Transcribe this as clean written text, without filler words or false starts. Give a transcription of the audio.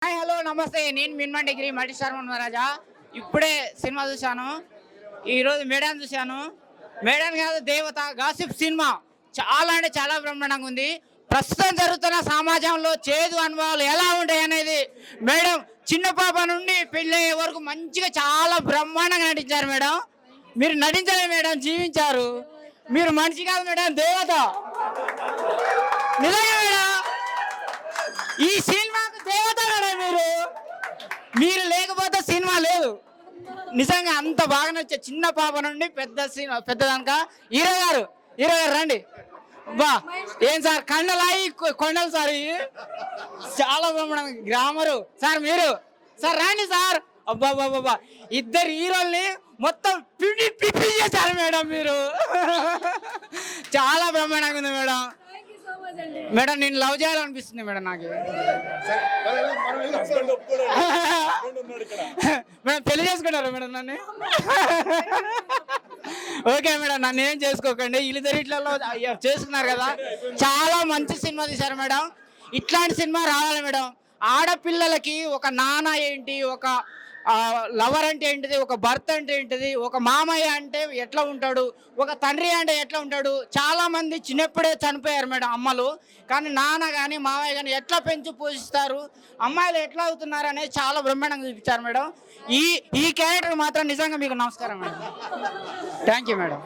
Hi hello నమస్తే. నేను మిన్మన్ degree multi star మహారాజా. ఇప్పుడే సినిమా చూశాను. ఈరోజు మేడం చూశాను. మేడం కాదు దేవత గాసిప్ సినిమా చాలా అంటే చాలా బ్రహ్మాండంగా ఉంది. ప్రస్తుతం జరుగుతున్న సమాజంలో చేదు అనుభవాలు ఎలా ఉంటాయి అనేది మేడం చిన్న పాప నుండి పెళ్ళయ్యే వరకు మంచిగా చాలా బ్రహ్మాండంగా నటించారు మేడం. మీరు నటించలే మేడం, జీవించారు. మీరు మనిషి కాదు మేడం, దేవత. నిజంగా మేడం, ఈ సినిమాకు దేవత మేడం. మీరు లేకపోతే సినిమా లేదు. నిజంగా అంత బాగా నచ్చే చిన్న పాప నుండి పెద్దదానిక. హీరో గారు రండి. బా ఏం సార్ కండలాయి కొండలు సార్, ఇవి చాలా బ్రహ్మాండం. గ్రామరు సార్, మీరు సార్ రండి సార్. అబ్బా బాబా, ఇద్దరు హీరోల్ని మొత్తం పిప్పి చేశారు మేడం. మీరు చాలా బ్రహ్మాండంగా ఉంది మేడం. మేడం నేను లవ్ చేయాలనిపిస్తుంది మేడం నాకు. మేడం పెళ్లి చేసుకున్నారు మేడం నన్ను. ఓకే మేడం, నన్ను ఏం చేసుకోకండి. వీళ్ళిద్దరిట్లలో చేసుకున్నారు కదా. చాలా మంచి సినిమా తీశారు మేడం. ఇట్లాంటి సినిమా రావాలి మేడం. ఆడపిల్లలకి ఒక నాన్న ఏంటి, ఒక లవర్ అంటే ఏంటిది, ఒక భర్త అంటే ఏంటిది, ఒక మామయ్య అంటే ఎట్లా ఉంటాడు, ఒక తండ్రి అంటే ఎట్లా ఉంటాడు. చాలా మంది చిన్నప్పుడే చనిపోయారు మేడం అమ్మలు. కానీ నాన్న కానీ మామయ్య కానీ ఎట్లా పెంచి పోషిస్తారు, అమ్మాయిలు ఎట్లా అవుతున్నారు అనేది చాలా బ్రహ్మాండంగా చూపించారు మేడం. ఈ క్యారెక్టర్ మాత్రం నిజంగా మీకు నమస్కారం మేడం. Thank you madam.